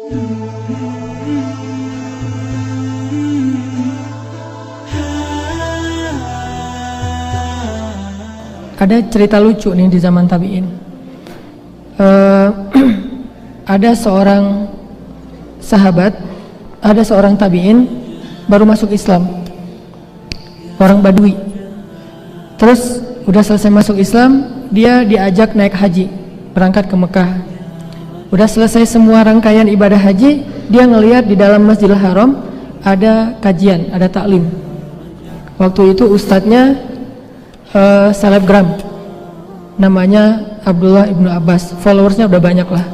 Ada cerita lucu nih di zaman tabi'in. Ada seorang sahabat, ada seorang tabi'in baru masuk Islam, orang Badui. Terus udah selesai masuk Islam, dia diajak naik haji, berangkat ke Mekah. Udah selesai semua rangkaian ibadah haji, dia ngelihat di dalam Masjidil Haram ada kajian, ada taklim. Waktu itu ustadznya selebgram, namanya Abdullah ibnu Abbas. Followersnya udah banyak lah.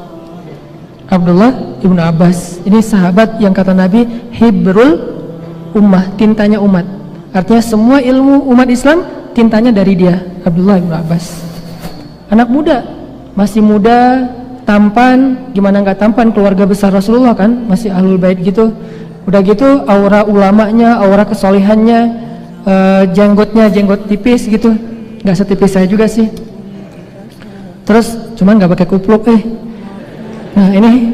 Abdullah ibnu Abbas ini sahabat yang kata Nabi hibrul ummah, tintanya umat. Artinya semua ilmu umat Islam tintanya dari dia, Abdullah ibnu Abbas. Anak muda, masih muda, tampan. Gimana nggak tampan, keluarga besar Rasulullah kan, masih ahlul bait gitu. Udah gitu aura ulamanya, aura kesolehannya, jenggotnya jenggot tipis gitu, nggak setipis saya juga sih. Terus cuman nggak pakai kupluk. Nah ini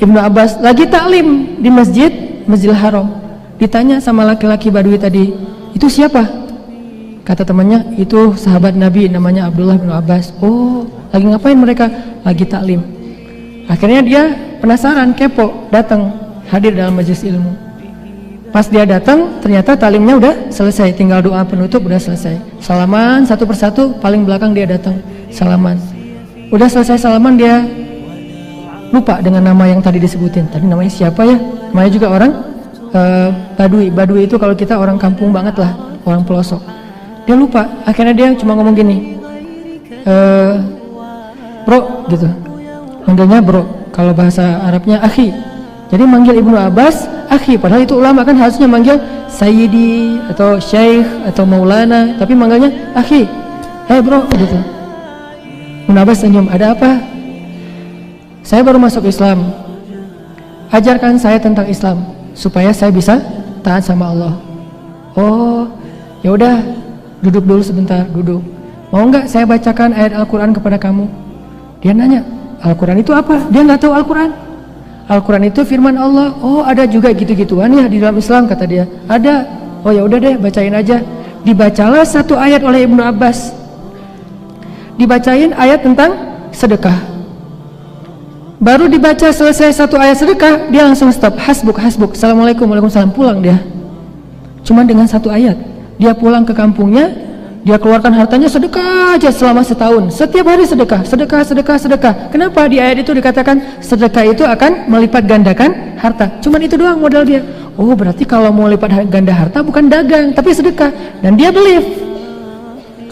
Ibnu Abbas lagi taklim di Masjidil Haram. Ditanya sama laki-laki Badui tadi, itu siapa? Kata temannya, itu sahabat Nabi namanya Abdullah bin Abbas. Oh, lagi ngapain mereka? Lagi taklim. Akhirnya dia penasaran, kepo, datang hadir dalam majelis ilmu. Pas dia datang, ternyata talimnya udah selesai, tinggal doa penutup udah selesai. Salaman satu persatu, paling belakang dia datang, salaman. Udah selesai salaman, dia lupa dengan nama yang tadi disebutin. Tadi namanya siapa ya? Namanya juga orang Badui. Badui itu kalau kita orang kampung banget lah, orang pelosok. Dia lupa, akhirnya dia cuma ngomong gini, bro gitu. Manggilnya bro, kalau bahasa Arabnya akhi. Jadi manggil Ibnu Abbas akhi, padahal itu ulama kan harusnya manggil sayyidi atau syekh atau maulana, tapi manggilnya akhi. Bro gitu. Ibnu Abbas senyum, ada apa? Saya baru masuk Islam. Ajarkan saya tentang Islam supaya saya bisa taat sama Allah. Oh, ya udah, duduk dulu sebentar, duduk. Mau nggak saya bacakan ayat Al-Quran kepada kamu? Dia nanya, Al-Quran itu apa? Dia nggak tahu Al-Quran. Al-Quran itu firman Allah. Oh, ada juga gitu-gituan ya di dalam Islam, kata dia. Ada. Oh ya udah deh, bacain aja. Dibacalah satu ayat oleh Ibnu Abbas. Dibacain ayat tentang sedekah. Baru dibaca selesai satu ayat sedekah, dia langsung stop. Hasbuk, hasbuk. Assalamualaikum, waalaikumsalam. Pulang dia. Cuma dengan satu ayat. Dia pulang ke kampungnya, dia keluarkan hartanya sedekah aja selama setahun. Setiap hari sedekah, sedekah, sedekah, sedekah. Kenapa di ayat itu dikatakan sedekah itu akan melipat gandakan harta? Cuman itu doang modal dia. Oh, berarti kalau mau lipat ganda harta bukan dagang, tapi sedekah. Dan dia believe.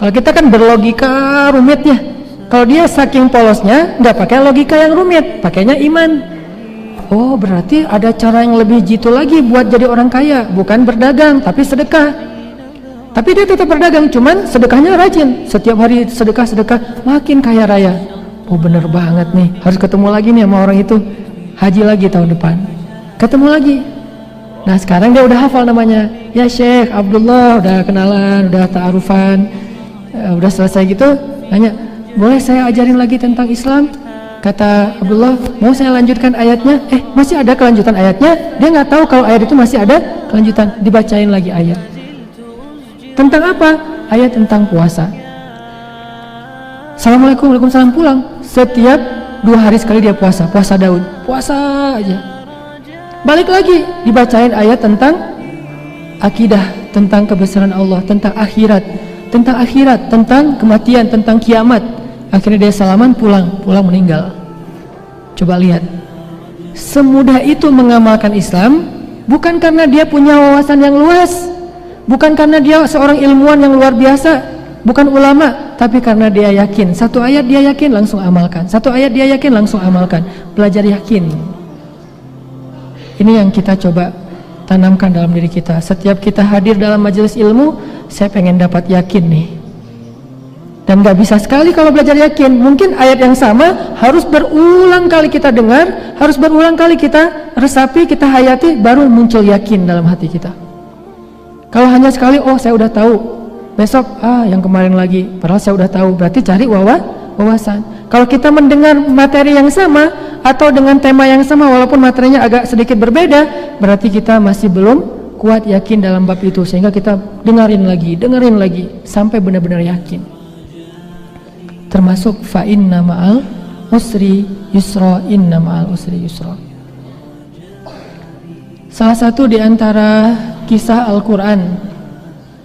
Kalau kita kan berlogika rumitnya. Kalau dia saking polosnya, nggak pakai logika yang rumit, pakainya iman. Oh, berarti ada cara yang lebih jitu lagi buat jadi orang kaya, bukan berdagang, tapi sedekah. Tapi dia tetap berdagang, cuman sedekahnya rajin. Setiap hari sedekah-sedekah, makin kaya raya. Oh, bener banget nih, harus ketemu lagi nih sama orang itu. Haji lagi tahun depan, ketemu lagi. Nah sekarang dia udah hafal namanya. Ya Syekh Abdullah, udah kenalan, udah ta'arufan, udah selesai gitu. Nanya, boleh saya ajarin lagi tentang Islam? Kata Abdullah, mau saya lanjutkan ayatnya? Masih ada kelanjutan ayatnya. Dia nggak tahu kalau ayat itu masih ada kelanjutan. Dibacain lagi ayat. Tentang apa? Ayat tentang puasa. Assalamualaikum, waalaikumsalam, pulang. Setiap 2 hari sekali dia puasa. Puasa Daud, puasa aja. Balik lagi, dibacain ayat tentang akidah, tentang kebesaran Allah, tentang akhirat, tentang kematian, tentang kiamat. Akhirnya dia salaman, pulang meninggal. Coba lihat, semudah itu mengamalkan Islam, bukan karena dia punya wawasan yang luas, bukan karena dia seorang ilmuwan yang luar biasa, bukan ulama, tapi karena dia yakin. Satu ayat dia yakin, langsung amalkan. Satu ayat dia yakin, langsung amalkan. Belajar yakin. Ini yang kita coba tanamkan dalam diri kita. Setiap kita hadir dalam majelis ilmu, saya pengen dapat yakin nih. Dan gak bisa sekali kalau belajar yakin. Mungkin ayat yang sama harus berulang kali kita dengar, harus berulang kali kita resapi, kita hayati, baru muncul yakin dalam hati kita. Kalau hanya sekali, oh saya udah tahu, besok yang kemarin lagi, padahal saya udah tahu, berarti cari wawasan. Kalau kita mendengar materi yang sama atau dengan tema yang sama walaupun materinya agak sedikit berbeda, berarti kita masih belum kuat yakin dalam bab itu, sehingga kita dengerin lagi sampai benar-benar yakin. Termasuk fa inna ma'al usri yusra, inna ma'al usri yusra. Salah satu di antara kisah Al-Quran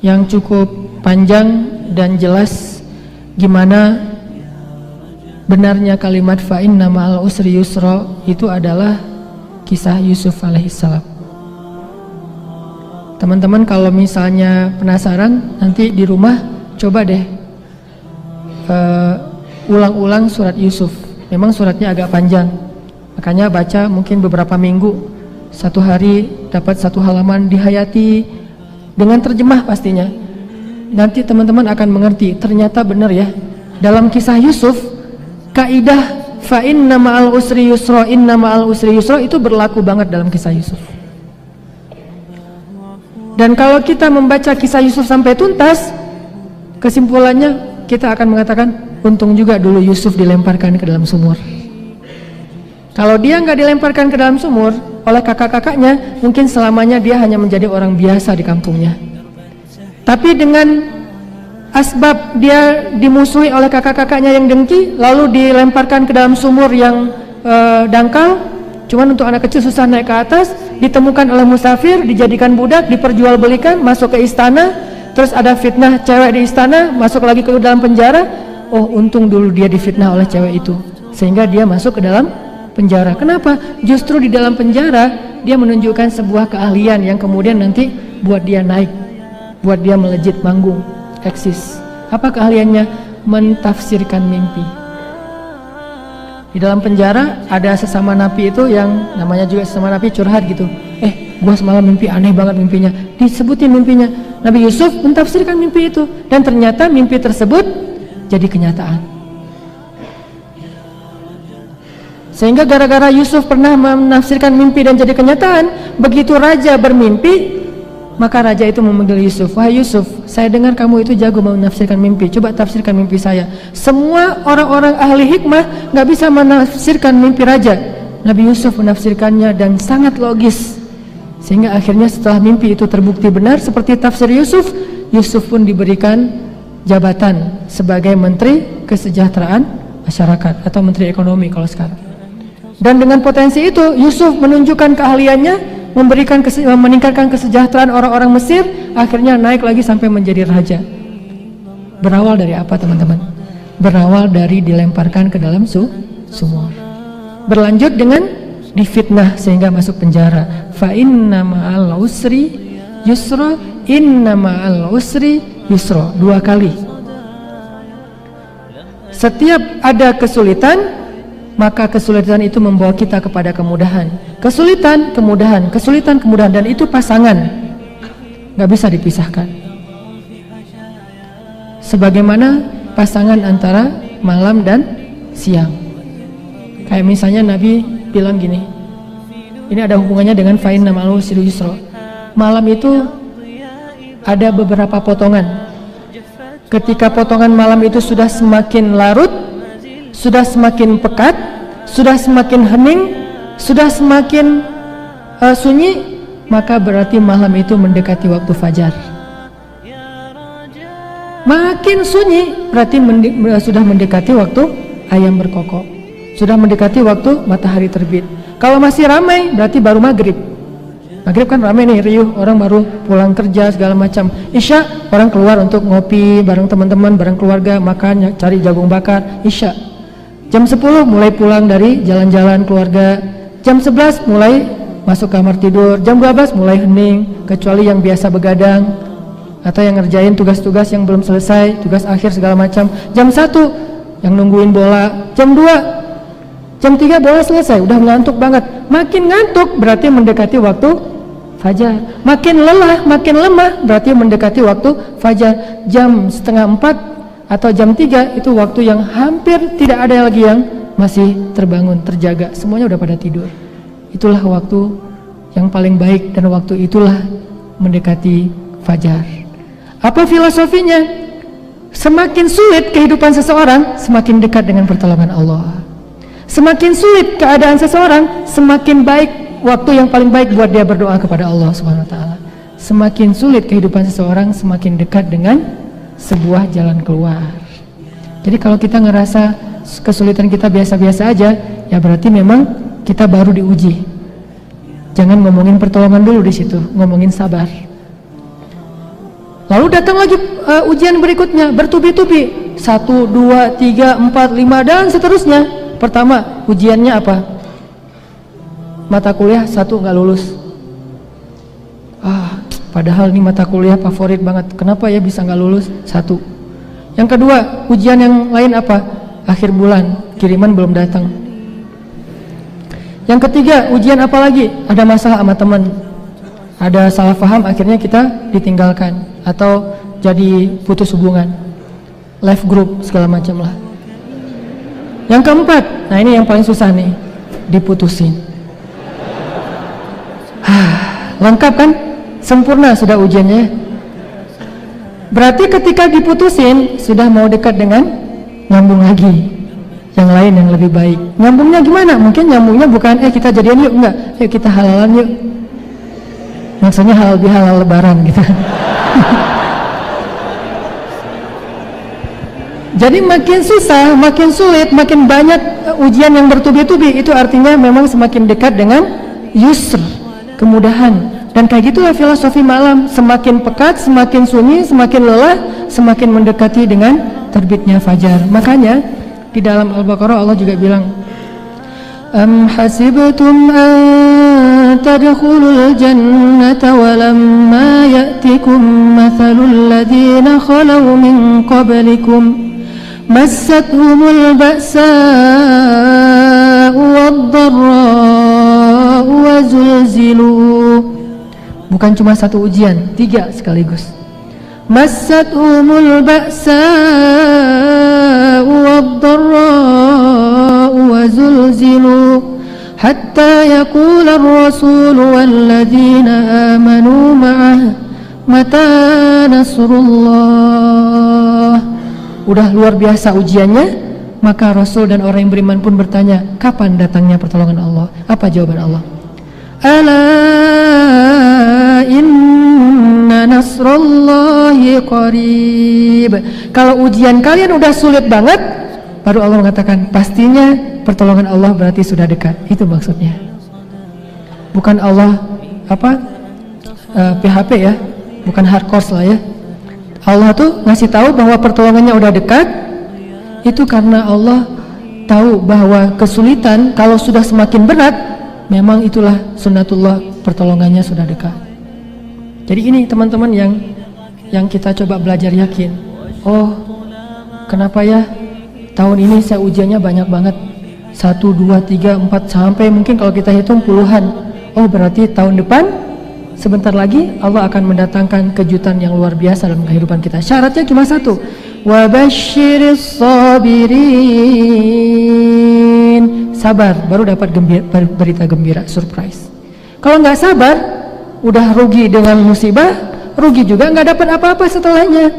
yang cukup panjang dan jelas gimana benarnya kalimat fa inna ma'al usri yusra itu adalah kisah Yusuf alaihissalam. Teman-teman kalau misalnya penasaran, nanti di rumah coba deh ulang-ulang surat Yusuf. Memang suratnya agak panjang, makanya baca mungkin beberapa minggu, satu hari dapat satu halaman, dihayati dengan terjemah pastinya. Nanti teman-teman akan mengerti, ternyata benar ya, dalam kisah Yusuf kaidah fa inna ma'al usri yusra, inna ma'al usri yusra itu berlaku banget dalam kisah Yusuf. Dan kalau kita membaca kisah Yusuf sampai tuntas, kesimpulannya kita akan mengatakan untung juga dulu Yusuf dilemparkan ke dalam sumur. Kalau dia nggak dilemparkan ke dalam sumur oleh kakak-kakaknya, mungkin selamanya dia hanya menjadi orang biasa di kampungnya. Tapi dengan asbab dia dimusuhi oleh kakak-kakaknya yang dengki, lalu dilemparkan ke dalam sumur yang dangkal, cuman untuk anak kecil susah naik ke atas, ditemukan oleh musafir, dijadikan budak, diperjualbelikan, masuk ke istana, terus ada fitnah cewek di istana, masuk lagi ke dalam penjara. Oh, untung dulu dia difitnah oleh cewek itu, sehingga dia masuk ke dalam penjara. Kenapa? Justru di dalam penjara dia menunjukkan sebuah keahlian yang kemudian nanti buat dia naik, buat dia melejit manggung, eksis. Apa keahliannya? Mentafsirkan mimpi. Di dalam penjara ada sesama napi itu yang namanya juga sesama napi curhat gitu. Gua semalam mimpi aneh banget mimpinya. Disebutin mimpinya. Nabi Yusuf mentafsirkan mimpi itu, dan ternyata mimpi tersebut jadi kenyataan. Sehingga gara-gara Yusuf pernah menafsirkan mimpi dan jadi kenyataan, begitu raja bermimpi, maka raja itu memanggil Yusuf. Wahai Yusuf, saya dengar kamu itu jago menafsirkan mimpi, coba tafsirkan mimpi saya. Semua orang-orang ahli hikmah gak bisa menafsirkan mimpi raja. Nabi Yusuf menafsirkannya dan sangat logis, sehingga akhirnya setelah mimpi itu terbukti benar seperti tafsir Yusuf, Yusuf pun diberikan jabatan sebagai Menteri Kesejahteraan Masyarakat atau Menteri Ekonomi kalau sekarang. Dan dengan potensi itu Yusuf menunjukkan keahliannya, meningkatkan kesejahteraan orang-orang Mesir, akhirnya naik lagi sampai menjadi raja. Berawal dari apa teman-teman? Berawal dari dilemparkan ke dalam sumur. Berlanjut dengan difitnah sehingga masuk penjara. Fa inna ma'al usri yusra, inna ma'al usri yusra, 2 kali. Setiap ada kesulitan, maka kesulitan itu membawa kita kepada kemudahan. Kesulitan, kemudahan, kesulitan, kemudahan, dan itu pasangan, gak bisa dipisahkan. Sebagaimana pasangan antara malam dan siang. Kayak misalnya Nabi bilang gini, ini ada hubungannya dengan fa inna ma'al usri yusra. Malam itu ada beberapa potongan. Ketika potongan malam itu sudah semakin larut, sudah semakin pekat, sudah semakin hening, sudah semakin sunyi, maka berarti malam itu mendekati waktu fajar. Makin sunyi berarti sudah mendekati waktu ayam berkokok, sudah mendekati waktu matahari terbit. Kalau masih ramai berarti baru maghrib. Maghrib kan ramai nih, riuh, orang baru pulang kerja segala macam. Isya orang keluar untuk ngopi bareng teman-teman, bareng keluarga, makan, cari jagung bakar. Isya jam 10 mulai pulang dari jalan-jalan keluarga. Jam 11 mulai masuk kamar tidur. Jam 12 mulai hening, kecuali yang biasa begadang atau yang ngerjain tugas-tugas yang belum selesai, tugas akhir segala macam. Jam 1 yang nungguin bola. Jam 2, jam 3 bola selesai, udah ngantuk banget. Makin ngantuk berarti mendekati waktu fajar. Makin lelah, makin lemah berarti mendekati waktu fajar. Jam 3:30 atau jam 3 itu waktu yang hampir tidak ada lagi yang masih terbangun, terjaga. Semuanya udah pada tidur. Itulah waktu yang paling baik, dan waktu itulah mendekati fajar. Apa filosofinya? Semakin sulit kehidupan seseorang, semakin dekat dengan pertolongan Allah. Semakin sulit keadaan seseorang, semakin baik waktu yang paling baik buat dia berdoa kepada Allah Subhanahu wa taala. Semakin sulit kehidupan seseorang, semakin dekat dengan sebuah jalan keluar. Jadi kalau kita ngerasa kesulitan kita biasa-biasa aja, ya berarti memang kita baru diuji. Jangan ngomongin pertolongan dulu di situ, ngomongin sabar. Lalu datang lagi ujian berikutnya, bertubi-tubi, 1, 2, 3, 4, 5 dan seterusnya. Pertama, ujiannya apa? Mata kuliah 1 nggak lulus. Padahal ini mata kuliah favorit banget. Kenapa ya bisa nggak lulus? 1. Yang kedua, ujian yang lain apa? Akhir bulan, kiriman belum datang. Yang ketiga, ujian apa lagi? Ada masalah sama teman, ada salah paham, akhirnya kita ditinggalkan atau jadi putus hubungan, live group segala macam lah. Yang keempat, nah ini yang paling susah nih, diputusin. Lengkap kan? Sempurna sudah ujiannya. Berarti ketika diputusin sudah mau dekat dengan nyambung lagi yang lain yang lebih baik. Nyambungnya gimana? Mungkin nyambungnya bukan kita jadian yuk, enggak, yuk kita halalan yuk. Maksudnya halal bihalal lebaran gitu. Jadi makin susah, makin sulit, makin banyak ujian yang bertubi-tubi, itu artinya memang semakin dekat dengan yusr, kemudahan. Dan kayak gitulah filosofi malam, semakin pekat, semakin sunyi, semakin lelah, semakin mendekati dengan terbitnya fajar. Makanya di dalam Al-Baqarah Allah juga bilang, Am hasibtum an tadkhulul jannata walamma ya'tikum mathalul ladzina khalaw min qablikum massathumul ba'sa'u wad-dharra'u wa zulzilu. Bukan cuma 1 ujian, 3 sekaligus. Massathumul ba'sa'u wad-dharra'u wa zulzilu hatta yaqula ar-rasulu walladzina amanu ma'ah mata nasrullah. Udah luar biasa ujiannya, maka Rasul dan orang yang beriman pun bertanya, kapan datangnya pertolongan Allah? Apa jawaban Allah? Ala inna nasrullahi qarib. Kalau ujian kalian udah sulit banget, baru Allah mengatakan pastinya pertolongan Allah berarti sudah dekat. Itu maksudnya. Bukan Allah PHP ya, bukan hardcore lah ya. Allah tuh ngasih tahu bahwa pertolongannya udah dekat. Itu karena Allah tahu bahwa kesulitan kalau sudah semakin berat, memang itulah sunnatullah, pertolongannya sudah dekat. Jadi ini teman-teman yang kita coba belajar yakin. Oh, kenapa ya tahun ini saya ujiannya banyak banget, 1, 2, 3, 4 sampai mungkin kalau kita hitung puluhan. Oh berarti tahun depan sebentar lagi Allah akan mendatangkan kejutan yang luar biasa dalam kehidupan kita. Syaratnya cuma 1, wa basyiris sabirin. Sabar, baru dapat berita gembira, surprise. Kalau nggak sabar, udah rugi dengan musibah, rugi juga nggak dapat apa-apa setelahnya.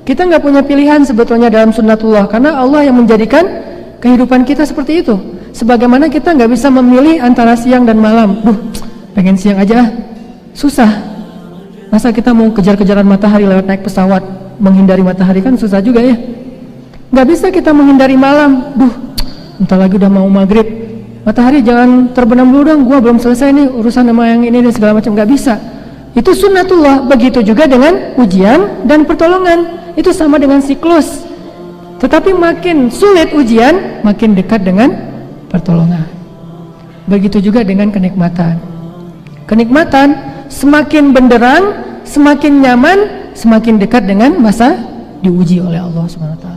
Kita nggak punya pilihan sebetulnya dalam sunnatullah, karena Allah yang menjadikan kehidupan kita seperti itu. Sebagaimana kita nggak bisa memilih antara siang dan malam. Pengen siang aja, susah. Masa kita mau kejar-kejaran matahari lewat naik pesawat, menghindari matahari kan susah juga ya. Nggak bisa kita menghindari malam. Entar lagi udah mau maghrib, matahari jangan terbenam dulu dong, gua belum selesai nih urusan sama yang ini dan segala macam. Nggak bisa. Itu sunnatullah. Begitu juga dengan ujian dan pertolongan, itu sama dengan siklus. Tetapi makin sulit ujian, makin dekat dengan pertolongan. Begitu juga dengan kenikmatan. Kenikmatan semakin benderang, semakin nyaman, semakin dekat dengan masa diuji oleh Allah SWT.